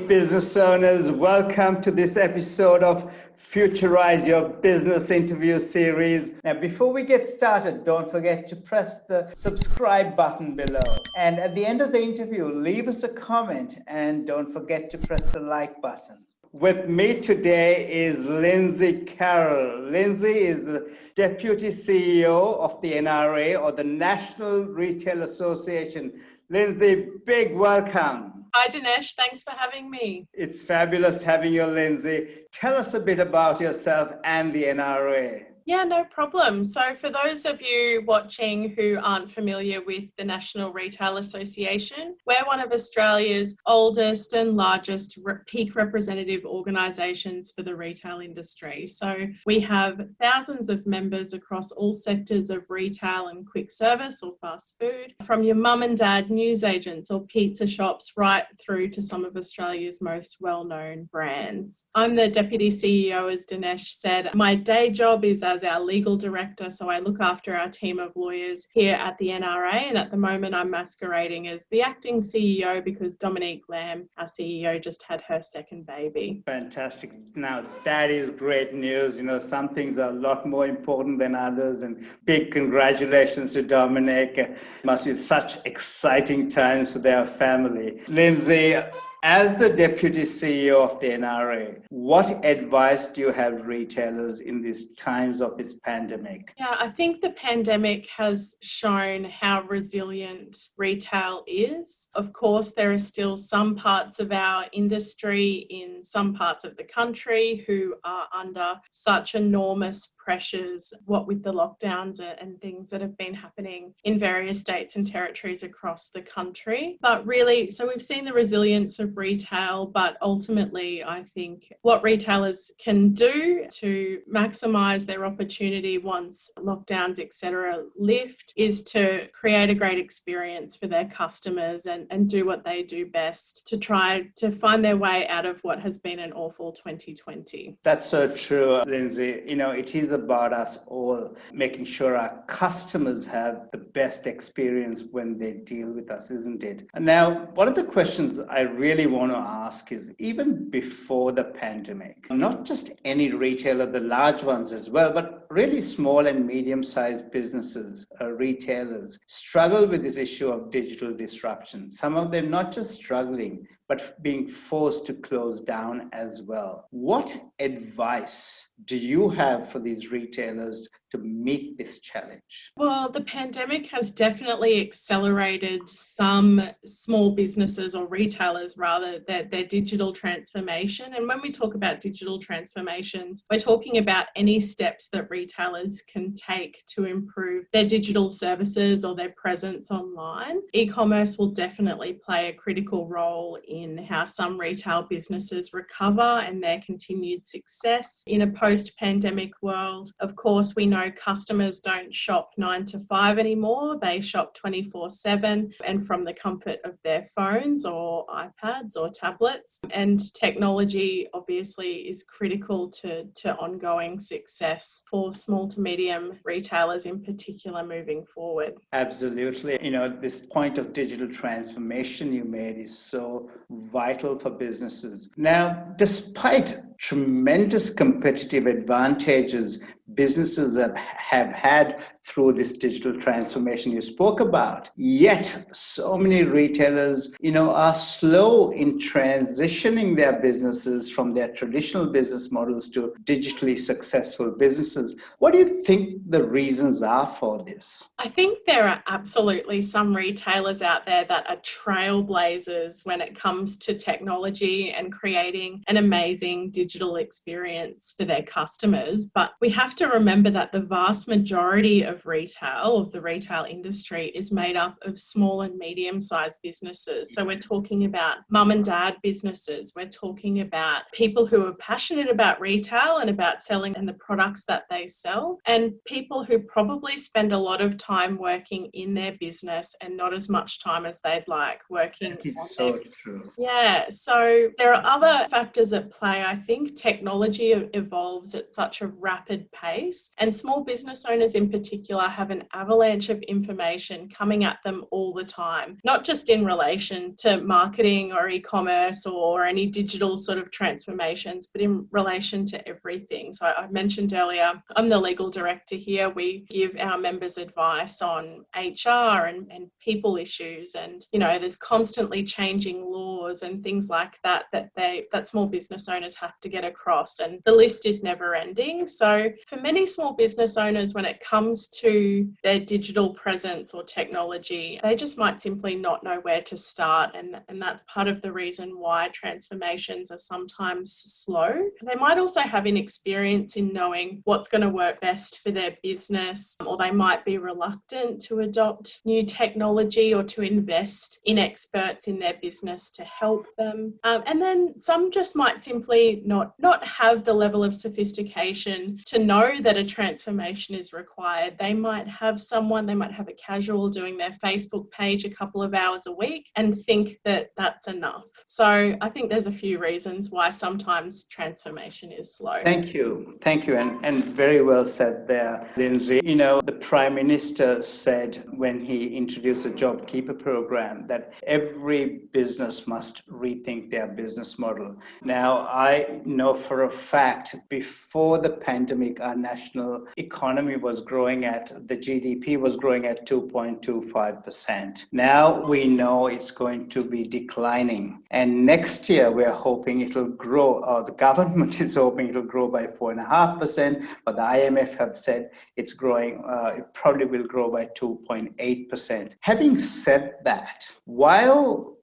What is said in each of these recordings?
business owners. Welcome to this episode of Futurise Your Business interview series. Now, before we get started, don't forget to press the subscribe button below. And at the end of the interview, leave us a comment and don't forget to press the like button. With me today is Lindsay Carroll. Lindsay is the Deputy CEO of the NRA, or the National Retail Association. Lindsay, big welcome. Hi Dinesh, thanks for having me. It's fabulous having you, Lindsay. Tell us a bit about yourself and the NRA. Yeah, no problem. So for those of you watching who aren't familiar with the National Retail Association, we're one of Australia's oldest and largest peak representative organisations for the retail industry. So we have thousands of members across all sectors of retail and quick service or fast food, from your mum and dad newsagents or pizza shops right through to some of Australia's most well-known brands. I'm the Deputy CEO, as Dinesh said. My day job is as our legal director, so I look after our team of lawyers here at the NRA, and at the moment I'm masquerading as the acting CEO because Dominique Lamb, our CEO, just had her second baby. Fantastic. Now that is great news. You know, some things are a lot more important than others, and big congratulations to Dominique. It must be such exciting times for their family. Lindsay, as the Deputy CEO of the NRA, what advice do you have retailers in these times of this pandemic? Yeah, I think the pandemic has shown how resilient retail is. Of course, there are still some parts of our industry in some parts of the country who are under such enormous pressures, what with the lockdowns and things that have been happening in various states and territories across the country. But really, so we've seen the resilience of retail, but ultimately I think what retailers can do to maximise their opportunity once lockdowns, etc., lift is to create a great experience for their customers and do what they do best to try to find their way out of what has been an awful 2020. That's so true, Lindsay. You know, it is about us all making sure our customers have the best experience when they deal with us, isn't it? And now, one of the questions I really want to ask is, even before the pandemic, not just any retailer, the large ones as well, but really small and medium-sized businesses, retailers, struggle with this issue of digital disruption. Some of them not just struggling, but being forced to close down as well. What advice do you have for these retailers to meet this challenge? Well, the pandemic has definitely accelerated some small businesses, or retailers rather, their digital transformation. And when we talk about digital transformations, we're talking about any steps that retailers can take to improve their digital services or their presence online. E-commerce will definitely play a critical role in how some retail businesses recover and their continued success in a post-pandemic world. Of course, we know customers don't shop 9 to 5 anymore. They shop 24/7 and from the comfort of their phones or iPads or tablets. And technology obviously is critical to ongoing success for small to medium retailers in particular moving forward. Absolutely. You know, this point of digital transformation you made is so vital for businesses. Now, despite tremendous competitive advantages businesses have had through this digital transformation you spoke about, yet so many retailers, are slow in transitioning their businesses from their traditional business models to digitally successful businesses. What do you think the reasons are for this? I think there are absolutely some retailers out there that are trailblazers when it comes to technology and creating an amazing digital experience for their customers. But we have to remember that the vast majority of the retail industry is made up of small and medium-sized businesses. So we're talking about mum and dad businesses. We're talking about people who are passionate about retail and about selling and the products that they sell, and people who probably spend a lot of time working in their business and not as much time as they'd like working. That is so true. Yeah. So there are other factors at play, I think. think technology evolves at such a rapid pace, and small business owners in particular have an avalanche of information coming at them all the time, not just in relation to marketing or e-commerce or any digital sort of transformations, but in relation to everything. So I mentioned earlier, I'm the legal director here. We give our members advice on HR and people issues, and there's constantly changing laws and things like that small business owners have to get across, and the list is never ending. So for many small business owners, when it comes to their digital presence or technology, they just might simply not know where to start, and that's part of the reason why transformations are sometimes slow. They might also have inexperience in knowing what's going to work best for their business, or they might be reluctant to adopt new technology or to invest in experts in their business to help them. And then some just might simply not have the level of sophistication to know that a transformation is required. They might have a casual doing their Facebook page a couple of hours a week and think that that's enough. So I think there's a few reasons why sometimes transformation is slow. Thank you. And very well said there, Lindsay. The Prime Minister said when he introduced the JobKeeper program that every business must rethink their business model. Now, I know for a fact before the pandemic, our national economy was growing the GDP was growing at 2.25%. Now we know it's going to be declining. And next year, we're hoping it'll grow, or the government is hoping it'll grow by 4.5%, but the IMF have said it's growing, it probably will grow by 2.8%. Having said that,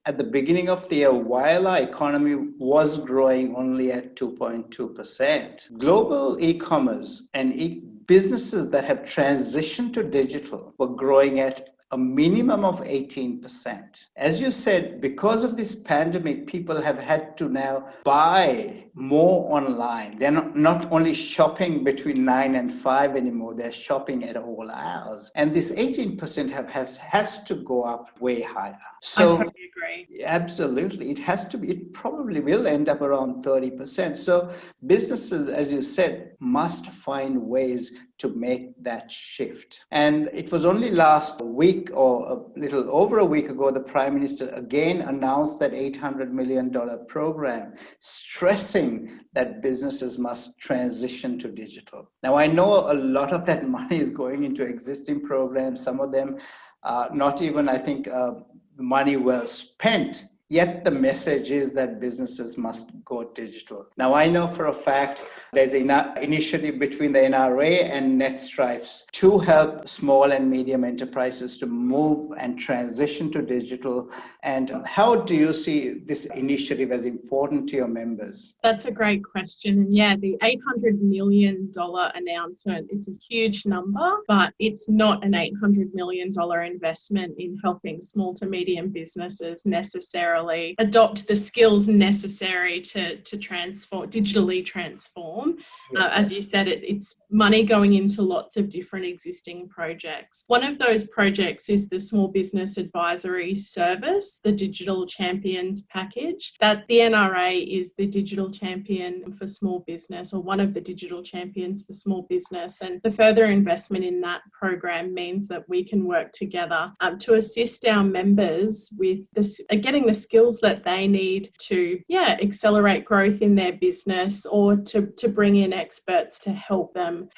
at the beginning of the year, while our economy was growing only at 2.2%, global e-commerce and businesses that have transitioned to digital were growing at a minimum of 18%. As you said, because of this pandemic, people have had to now buy more online. They're not only shopping between 9 and 5 anymore, they're shopping at all hours. And this 18% has to go up way higher. So, I totally agree. Absolutely. It probably will end up around 30%. So businesses, as you said, must find ways to make that shift. And it was only last week or a little over a week ago, the Prime Minister again announced that $800 million program, stressing that businesses must transition to digital. Now, I know a lot of that money is going into existing programs, some of them not even, I think, money well spent. Yet the message is that businesses must go digital. Now, I know for a fact there's an initiative between the NRA and netStripes to help small and medium enterprises to move and transition to digital. And how do you see this initiative as important to your members? That's a great question. And yeah, the $800 million announcement, it's a huge number, but it's not an $800 million investment in helping small to medium businesses necessarily adopt the skills necessary to digitally transform. Yes. As you said, it's money going into lots of different existing projects. One of those projects is the Small Business Advisory Service, the Digital Champions package. That the NRA is the digital champion for small business, or one of the digital champions for small business. And the further investment in that program means that we can work together to assist our members with getting the skills that they need to accelerate growth in their business, or to bring in experts to help them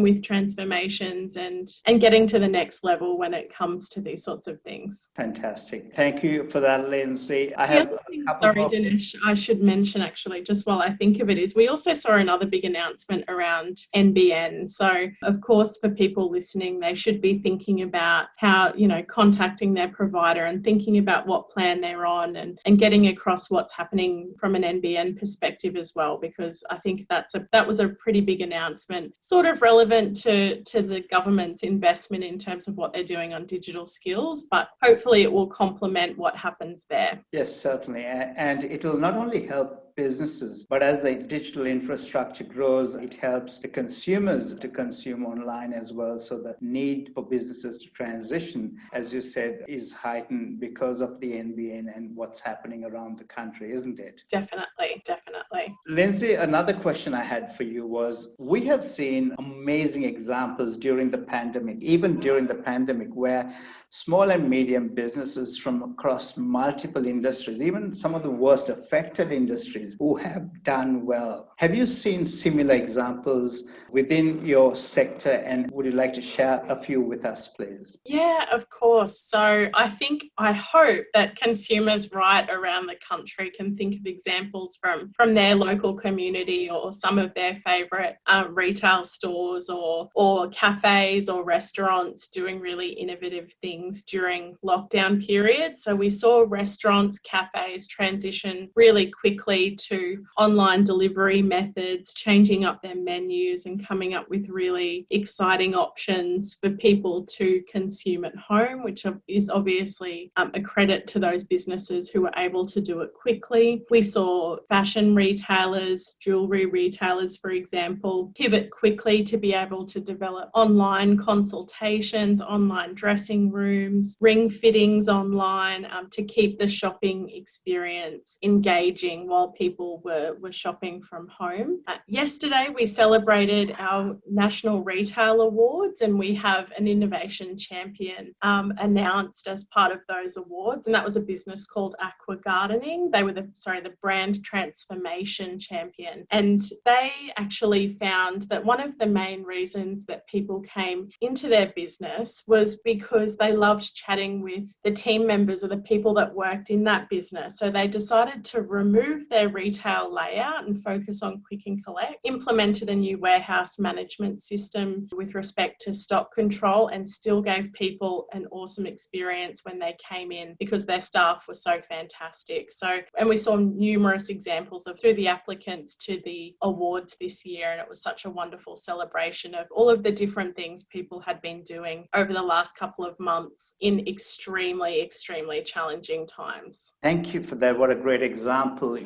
with transformations and getting to the next level when it comes to these sorts of things. Fantastic. Thank you for that, Lindsay. Dinesh, I should mention actually, just while I think of it, is we also saw another big announcement around NBN. So of course, for people listening, they should be thinking about how, contacting their provider and thinking about what plan they're on, and getting across what's happening from an NBN perspective as well, because I think that was a pretty big announcement, sort of relevant to the government's investment in terms of what they're doing on digital skills, but hopefully it will complement what happens there. Yes, certainly. And it will not only help businesses. But as the digital infrastructure grows, it helps the consumers to consume online as well. So the need for businesses to transition, as you said, is heightened because of the NBN and what's happening around the country, isn't it? Definitely, definitely. Lindsay, another question I had for you was, we have seen amazing examples during the pandemic, even during the pandemic, where small and medium businesses from across multiple industries, even some of the worst affected industries, who have done well. Have you seen similar examples within your sector, and would you like to share a few with us, please? Yeah, of course. So I hope that consumers right around the country can think of examples from their local community or some of their favourite retail stores or cafes or restaurants doing really innovative things during lockdown periods. So we saw restaurants, cafes transition really quickly to online delivery methods, changing up their menus and coming up with really exciting options for people to consume at home, which is obviously a credit to those businesses who were able to do it quickly. We saw fashion retailers, jewellery retailers, for example, pivot quickly to be able to develop online consultations, online dressing rooms, ring fittings online to keep the shopping experience engaging while people were shopping from home. Yesterday, we celebrated our National Retail Awards, and we have an innovation champion announced as part of those awards, and that was a business called Aqua Gardening. They were the brand transformation champion, and they actually found that one of the main reasons that people came into their business was because they loved chatting with the team members or the people that worked in that business. So they decided to remove their retail layout and focus on click and collect, implemented a new warehouse management system with respect to stock control, and still gave people an awesome experience when they came in because their staff was so fantastic. And we saw numerous examples of through the applicants to the awards this year, and it was such a wonderful celebration of all of the different things people had been doing over the last couple of months in extremely, extremely challenging times. Thank you for that. What a great example.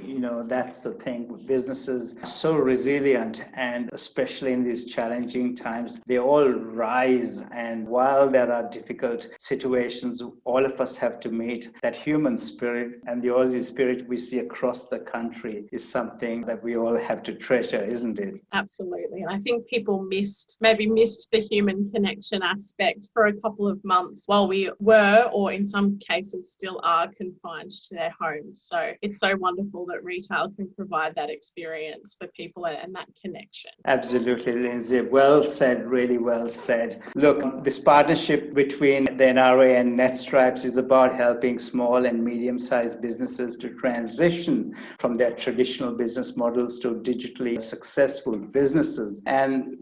That's the thing. Businesses are so resilient, and especially in these challenging times, they all rise. And while there are difficult situations, all of us have to meet that human spirit, and the Aussie spirit we see across the country is something that we all have to treasure, isn't it? Absolutely. And I think people maybe missed the human connection aspect for a couple of months while we were, or in some cases still are, confined to their homes. So it's so wonderful that retail can provide that experience for people and that connection. Absolutely, Lindsay. Well said, really well said. Look, this partnership between the NRA and netStripes is about helping small and medium-sized businesses to transition from their traditional business models to digitally successful businesses. And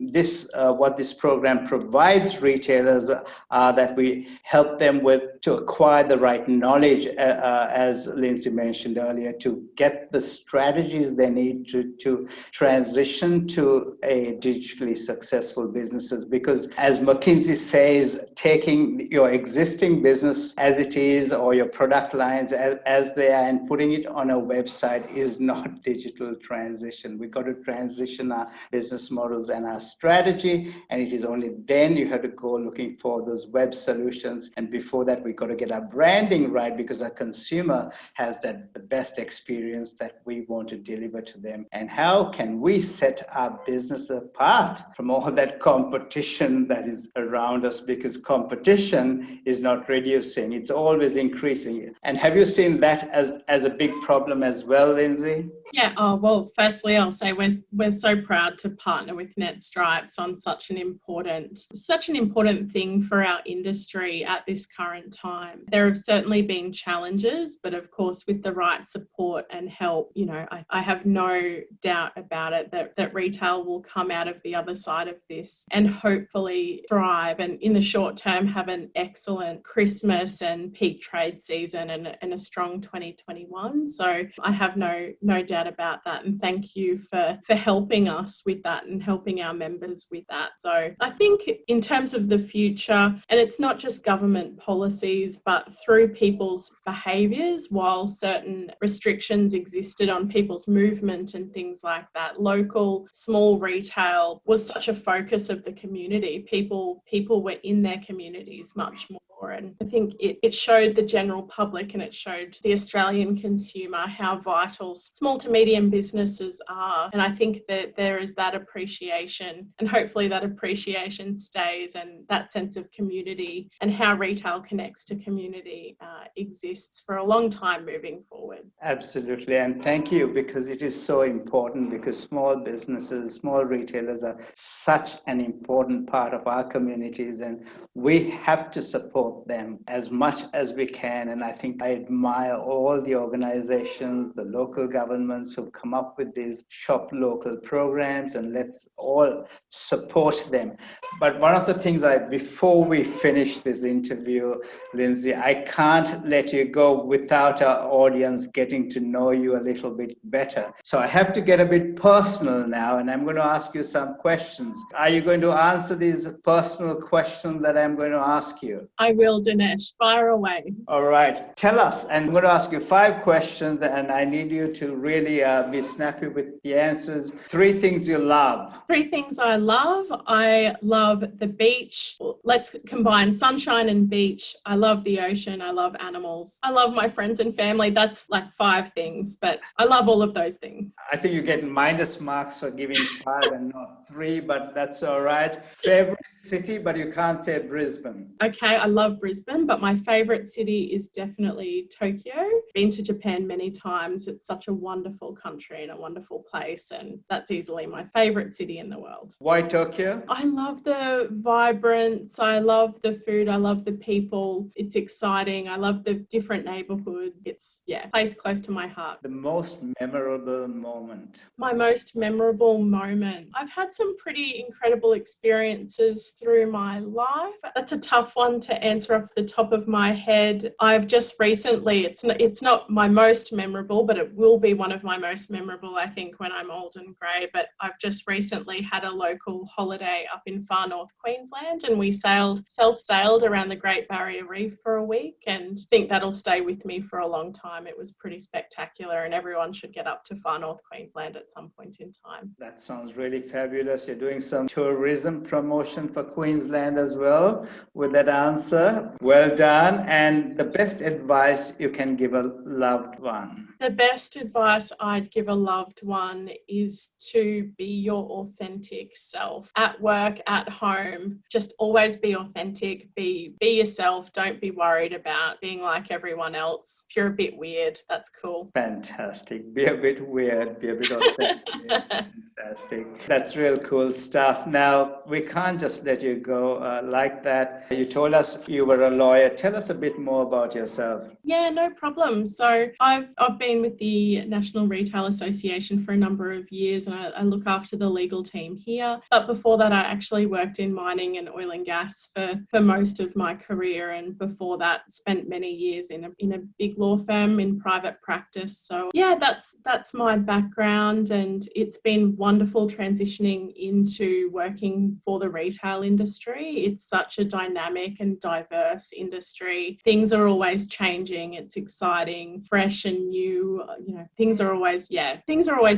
what this program provides retailers that we help them with to acquire the right knowledge, as Lindsay mentioned earlier, to get the strategies they need to transition to a digitally successful businesses. Because as McKinsey says, taking your existing business as it is or your product lines as they are and putting it on a website is not digital transition. We've got to transition our business models and our strategy, and it is only then you have to go looking for those web solutions. And before that, we've got to get our branding right, because our consumer has the best experience that we want to deliver to them. And how can we set our business apart from all that competition that is around us? Because competition is not reducing, it's always increasing. And have you seen that as a big problem as well, Lindsay? Yeah, well, firstly, I'll say we're so proud to partner with netStripes on such an important thing for our industry at this current time. There have certainly been challenges, but of course, with the right support and help, I have no doubt about it that retail will come out of the other side of this and hopefully thrive, and in the short term have an excellent Christmas and peak trade season and a strong 2021. So I have no doubt doubt about that. And thank you for helping us with that and helping our members with that. So I think in terms of the future, and it's not just government policies, but through people's behaviours, while certain restrictions existed on people's movement and things like that, local small retail was such a focus of the community. People were in their communities much more. And I think it showed the general public and it showed the Australian consumer how vital small to medium businesses are. And I think that there is that appreciation, and hopefully that appreciation stays, and that sense of community and how retail connects to community exists for a long time moving forward. Absolutely. And thank you, because it is so important, because small businesses, small retailers are such an important part of our communities, and we have to support them as much as we can. And I think I admire all the organizations, the local governments who've come up with these shop local programs, and let's all support them. But one of the things before we finish this interview, Lindsay, I can't let you go without our audience getting to know you a little bit better. So I have to get a bit personal now, and I'm going to ask you some questions. Are you going to answer these personal questions that I'm going to ask you? I will, Dinesh. Fire away. All right. Tell us. I'm going to ask you 5 questions, and I need you to really be snappy with the answers. 3 things you love. 3 things I love. I love the beach. Let's combine sunshine and beach. I love the ocean. I love animals. I love my friends and family. That's like 5 things, but I love all of those things. I think you're getting minus marks for giving 5 and not 3, but that's all right. Favorite city, but you can't say Brisbane. Okay, I love Brisbane, but my favorite city is definitely Tokyo. Been to Japan many times. It's such a wonderful country and a wonderful place, and that's easily my favorite city in the world. Why Tokyo? I love the vibrance. I love the food. I love the people. It's exciting. I love the different neighborhoods. It's, a place close to my heart. The most memorable moment. My most memorable moment. I've had some pretty incredible experiences through my life. That's a tough one to answer off the top of my head. I've just recently, it's not my most memorable, but it will be one of my most memorable, I think, when I'm old and grey. But I've just recently had a local holiday up in far north Queensland, and we self-sailed around the Great Barrier Reef for a week, and I think that'll stay with me for a long time. It was pretty spectacular, and everyone should get up to far north Queensland at some point in time. That sounds really fabulous. You're doing some tourism promotion for Queensland as well with that answer. Well done. And the best advice you can give a loved one? The best advice I'd give a loved one is to be your authentic self. At work, at home, just always be authentic. Be yourself. Don't be worried about being like everyone else. If you're a bit weird, that's cool. Fantastic. Be a bit weird. Be a bit authentic. Fantastic. That's real cool stuff. Now, we can't just let you go like that. You told us you were a lawyer. Tell us a bit more about yourself. Yeah, no problem. So I've been with the National Retail Association for a number of years, and I look after the legal team here. But before that, I actually worked in mining and oil and gas for most of my career, and before that, spent many years in a big law firm in private practice. So yeah, that's my background, and it's been wonderful transitioning into working for the retail industry. It's such a dynamic and diverse industry. Things are always changing. It's exciting, fresh and new. Things are always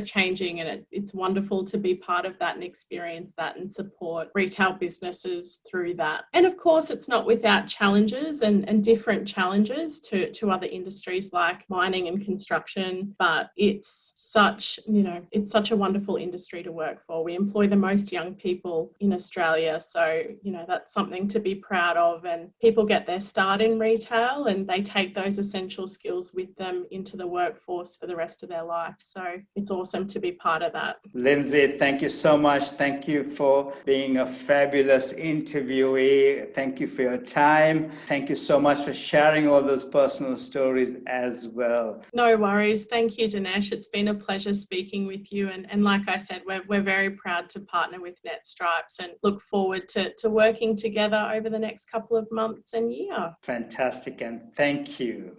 changing, and it's wonderful to be part of that and experience that and support retail businesses through that. And of course, it's not without challenges and different challenges to other industries like mining and construction, but it's such a wonderful industry to work for. We employ the most young people in Australia, so that's something to be proud of, and people get their start in retail and they take those essential skills with them into the workforce for the rest of their life. So it's awesome to be part of that. Lindsay, thank you so much. Thank you for being a fabulous interviewee. Thank you for your time. Thank you so much for sharing all those personal stories as well. No worries. Thank you, Dinesh. It's been a pleasure speaking with you. And like I said, we're very proud to partner with netStripes and look forward to working together over the next couple of months and year. Fantastic. And thank you.